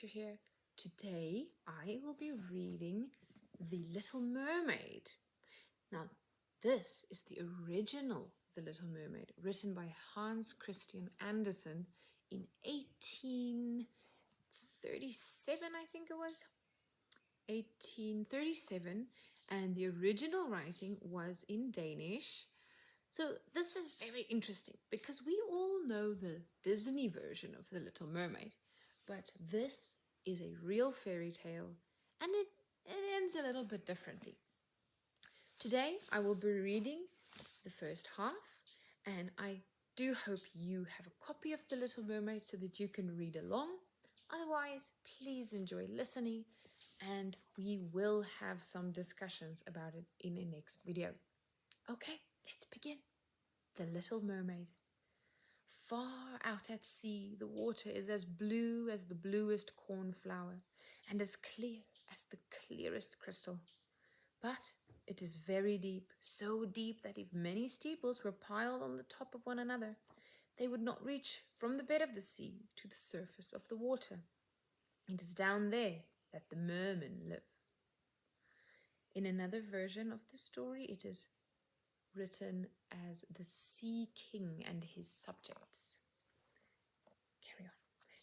you're here. Today I will be reading The Little Mermaid. Now, this is the original The Little Mermaid, written by Hans Christian Andersen in 1837, I think it was. 1837, and the original writing was in Danish. So this is very interesting because we all know the Disney version of The Little Mermaid, but this is a real fairy tale and it ends a little bit differently. Today I will be reading the first half, and I do hope you have a copy of The Little Mermaid so that you can read along. Otherwise, please enjoy listening, and we will have some discussions about it in the next video. Okay, let's begin. The Little Mermaid. Far out at sea, the water is as blue as the bluest cornflower and as clear as the clearest crystal. But it is very deep, so deep that if many steeples were piled on the top of one another, they would not reach from the bed of the sea to the surface of the water. It is down there that the mermen live. In another version of the story, it is written as the Sea King and his subjects. Carry on.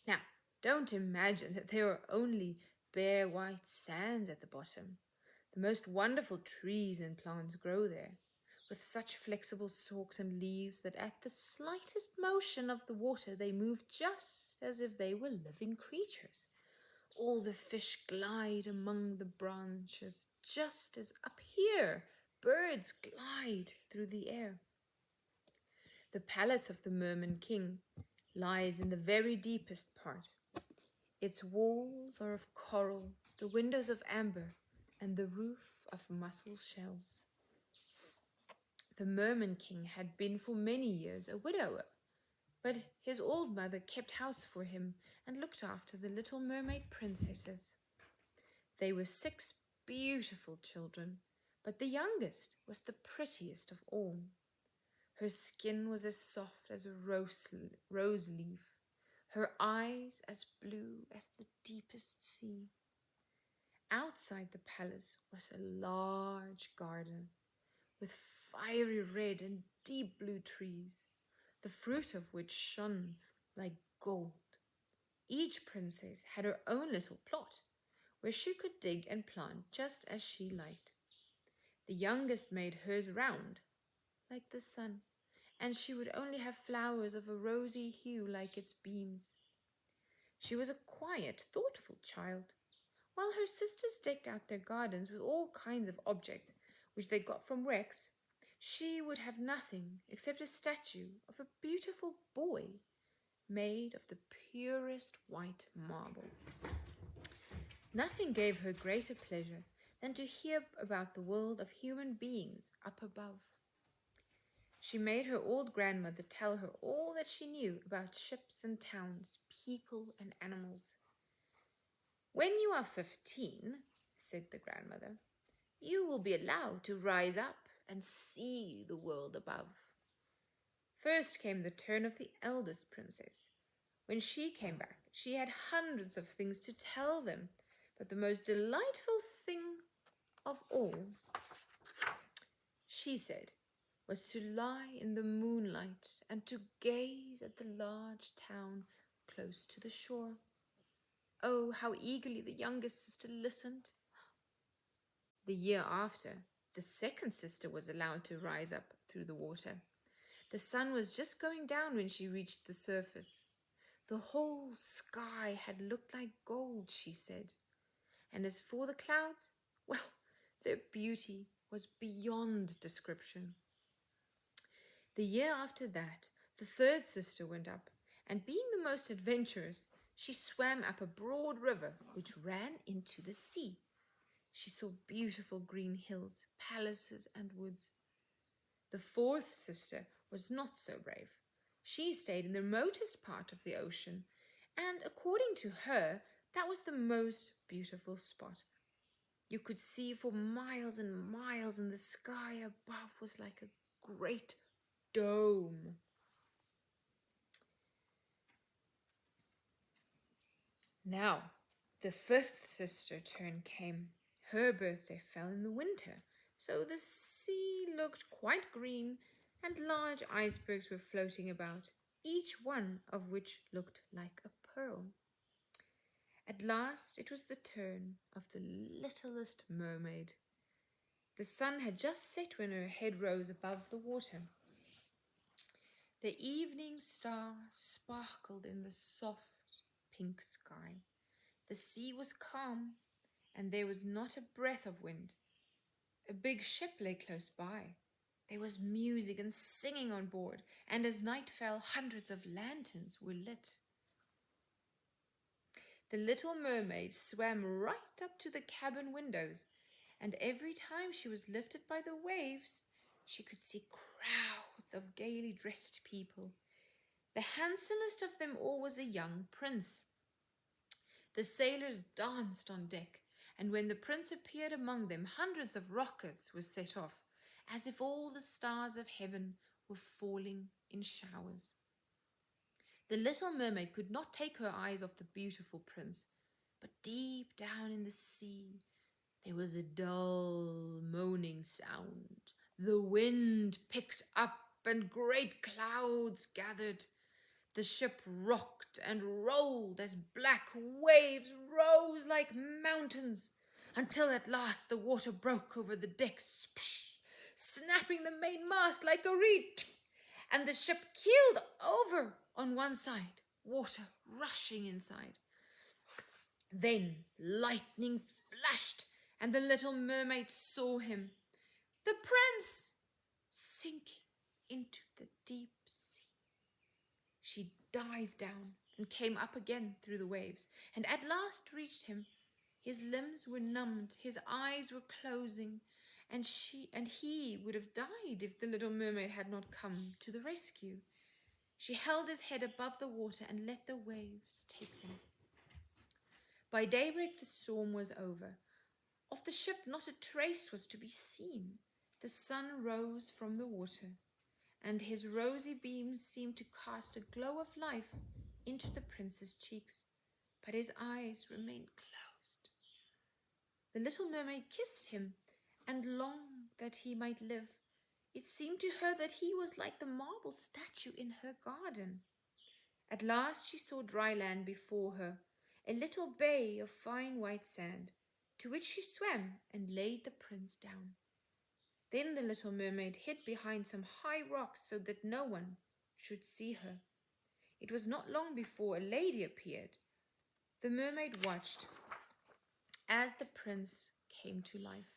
Now, don't imagine that there are only bare white sands at the bottom. The most wonderful trees and plants grow there, with such flexible stalks and leaves that at the slightest motion of the water they move just as if they were living creatures. All the fish glide among the branches, just as up here birds glide through the air. The palace of the Merman King lies in the very deepest part. Its walls are of coral, the windows of amber, and the roof of mussel shells. The Merman King had been for many years a widower, but his old mother kept house for him and looked after the little mermaid princesses. They were 6 beautiful children, but the youngest was the prettiest of all. Her skin was as soft as a rose leaf, her eyes as blue as the deepest sea. Outside the palace was a large garden with fiery red and deep blue trees, the fruit of which shone like gold. Each princess had her own little plot, where she could dig and plant just as she liked. The youngest made hers round, like the sun, and she would only have flowers of a rosy hue like its beams. She was a quiet, thoughtful child. While her sisters decked out their gardens with all kinds of objects which they got from wrecks, she would have nothing except a statue of a beautiful boy made of the purest white marble. Nothing gave her greater pleasure than to hear about the world of human beings up above. She made her old grandmother tell her all that she knew about ships and towns, people and animals. "When you are 15, said the grandmother, you will be allowed to rise up and see the world above." First came the turn of the eldest princess. When she came back, she had hundreds of things to tell them, but the most delightful thing of all, she said, was to lie in the moonlight and to gaze at the large town close to the shore. Oh, how eagerly the youngest sister listened. The year after, the second sister was allowed to rise up through the water. The sun was just going down when she reached the surface. The whole sky had looked like gold, she said. And as for the clouds, well, their beauty was beyond description. The year after that, the third sister went up, and being the most adventurous, she swam up a broad river which ran into the sea. She saw beautiful green hills, palaces, and woods. The fourth sister was not so brave. She stayed in the remotest part of the ocean, and according to her, that was the most beautiful spot. You could see for miles and miles, and the sky above was like a great dome. Now, The fifth sister turn came. Her birthday fell in the winter, so the sea looked quite green and large icebergs were floating about, each one of which looked like a pearl. At last it was the turn of the littlest mermaid. The sun had just set when her head rose above the water. The evening star sparkled in the soft pink sky. The sea was calm, and there was not a breath of wind. A big ship lay close by. There was music and singing on board, and as night fell, hundreds of lanterns were lit. The little mermaid swam right up to the cabin windows, and every time she was lifted by the waves, she could see crowds of gaily dressed people. The handsomest of them all was a young prince. The sailors danced on deck, and when the prince appeared among them, hundreds of rockets were set off, as if all the stars of heaven were falling in showers. The little mermaid could not take her eyes off the beautiful prince, but deep down in the sea there was a dull moaning sound. The wind picked up and great clouds gathered. The ship rocked and rolled as black waves rose like mountains, until at last the water broke over the decks, snapping the mainmast like a reed, and the ship keeled over on one side, water rushing inside. Then lightning flashed, and the little mermaid saw him, the prince, sinking into the deep sea. She dived down and came up again through the waves, and at last reached him. His limbs were numbed, his eyes were closing, and he would have died if the little mermaid had not come to the rescue. She held his head above the water and let the waves take them. By daybreak the storm was over. Of the ship not a trace was to be seen. The sun rose from the water, and his rosy beams seemed to cast a glow of life into the prince's cheeks, but his eyes remained closed. The little mermaid kissed him and longed that he might live. It seemed to her that he was like the marble statue in her garden. At last she saw dry land before her, a little bay of fine white sand, to which she swam and laid the prince down. Then the little mermaid hid behind some high rocks so that no one should see her. It was not long before a lady appeared. The mermaid watched as the prince came to life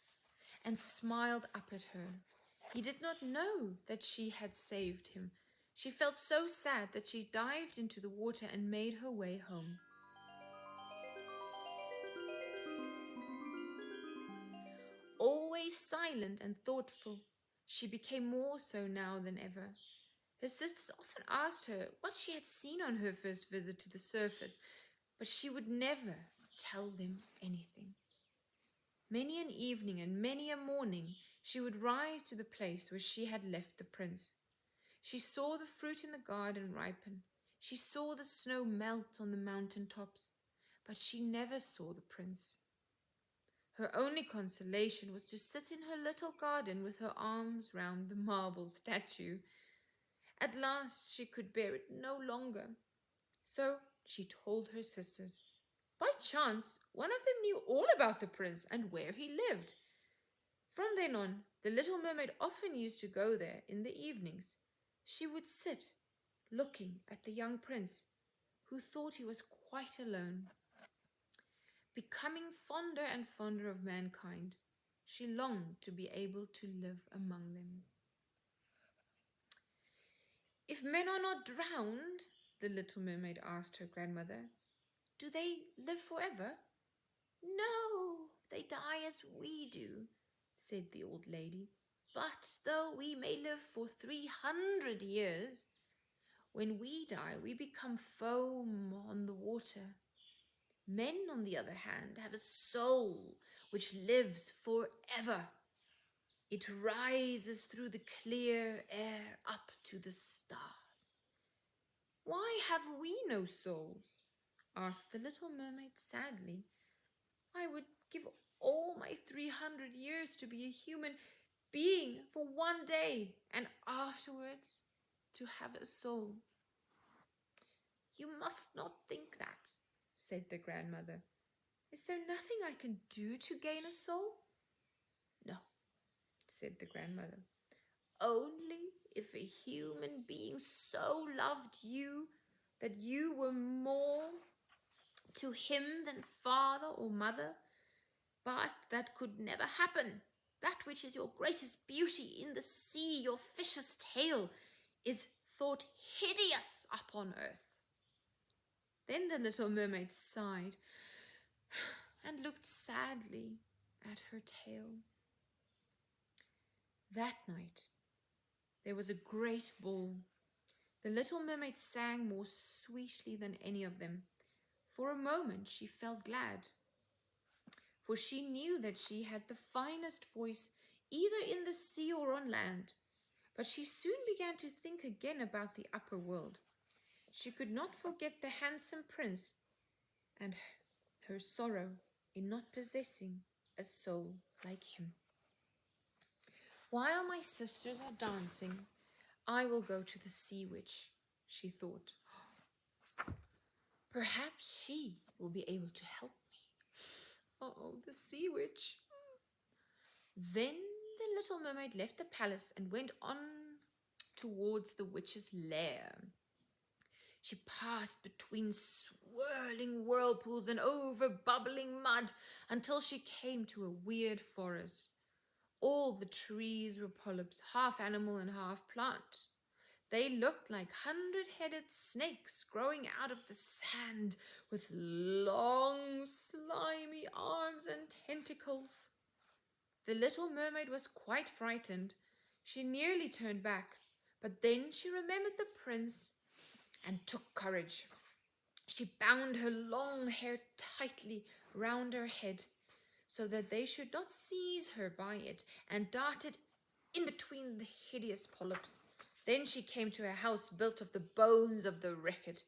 and smiled up at her. He did not know that she had saved him. She felt so sad that she dived into the water and made her way home. Always silent and thoughtful, she became more so now than ever. Her sisters often asked her what she had seen on her first visit to the surface, but she would never tell them anything. Many an evening and many a morning she would rise to the place where she had left the prince. She saw the fruit in the garden ripen. She saw the snow melt on the mountain tops, but she never saw the prince. Her only consolation was to sit in her little garden with her arms round the marble statue. At last she could bear it no longer, so she told her sisters. By chance, one of them knew all about the prince and where he lived. From then on, the little mermaid often used to go there in the evenings. She would sit looking at the young prince, who thought he was quite alone. Becoming fonder and fonder of mankind, she longed to be able to live among them. If men are not drowned, the little mermaid asked her grandmother, do they live forever? No, they die as we do, said the old lady. But though we may live for 300 years, when we die, we become foam on the water. Men, on the other hand, have a soul which lives forever. It rises through the clear air up to the stars. Why have we no souls? Asked the little mermaid sadly. I would give all my 300 years to be a human being for one day and afterwards to have a soul. You must not think that, said the grandmother. Is there nothing I can do to gain a soul? No, said the grandmother. Only if a human being so loved you that you were more to him than father or mother, but that could never happen. That which is your greatest beauty in the sea, your fish's tail, is thought hideous upon earth. Then the little mermaid sighed and looked sadly at her tail. That night there was a great ball. The little mermaid sang more sweetly than any of them. For a moment she felt glad, for she knew that she had the finest voice either in the sea or on land. But she soon began to think again about the upper world. She could not forget the handsome prince and her sorrow in not possessing a soul like him. While my sisters are dancing, I will go to the sea witch, she thought. Perhaps she will be able to help me. Oh, the sea witch. Then the little mermaid left the palace and went on towards the witch's lair. She passed between swirling whirlpools and over bubbling mud until she came to a weird forest. All the trees were polyps, half animal and half plant. They looked like 100-headed snakes growing out of the sand with long, slimy arms and tentacles. The little mermaid was quite frightened. She nearly turned back, but then she remembered the prince and took courage. She bound her long hair tightly round her head so that they should not seize her by it, and darted in between the hideous polyps. Then she came to a house built of the bones of the wrecked,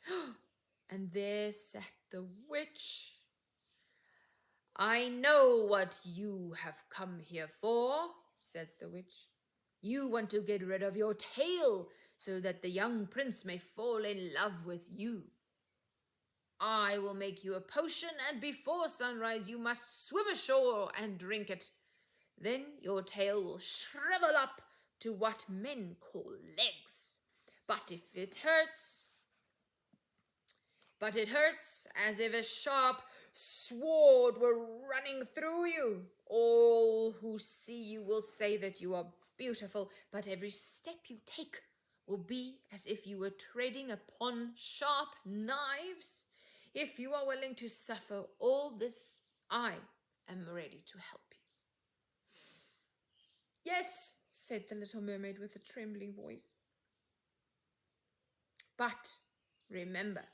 and there sat the witch. I know what you have come here for, said the witch. You want to get rid of your tail so that the young prince may fall in love with you. I will make you a potion, and before sunrise you must swim ashore and drink it. Then your tail will shrivel up to what men call legs. But it hurts as if a sharp sword were running through you. All who see you will say that you are beautiful, but every step you take will be as if you were treading upon sharp knives. If you are willing to suffer all this, I am ready to help you. Yes, said the little mermaid with a trembling voice. But remember,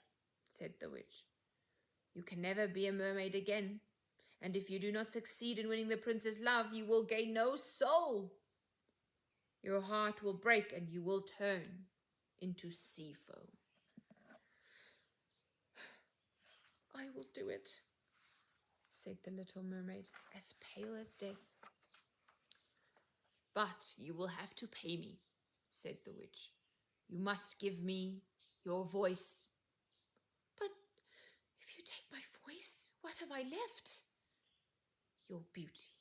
said the witch, you can never be a mermaid again, and if you do not succeed in winning the prince's love, you will gain no soul. Your heart will break and you will turn into sea foam. I will do it, said the little mermaid, as pale as death. But you will have to pay me, said the witch. You must give me your voice. But if you take my voice, what have I left? Your beauty,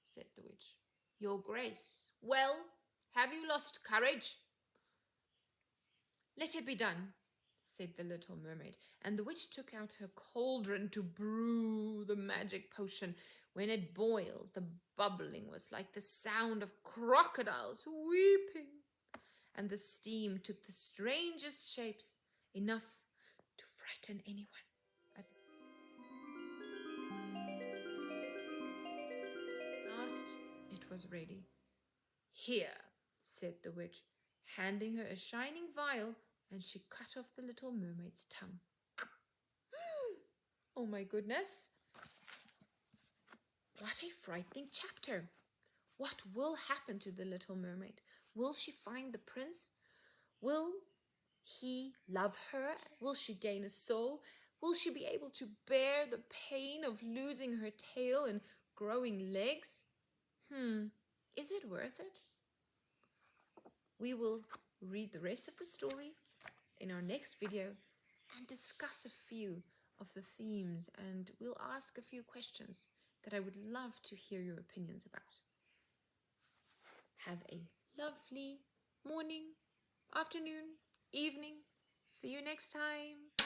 said the witch. Your grace. Well, have you lost courage? Let it be done, said the little mermaid, and the witch took out her cauldron to brew the magic potion. When it boiled, the bubbling was like the sound of crocodiles weeping, and the steam took the strangest shapes, enough to frighten anyone. At last it was ready. Here, said the witch, handing her a shining vial, and she cut off the little mermaid's tongue. Oh my goodness! What a frightening chapter! What will happen to the little mermaid? Will she find the prince? Will he love her? Will she gain a soul? Will Will she be able to bear the pain of losing her tail and growing legs? Is it worth it? We will read the rest of the story in our next video and discuss a few of the themes, and we'll ask a few questions that I would love to hear your opinions about. Have a lovely morning, afternoon, evening. See you next time. Bye.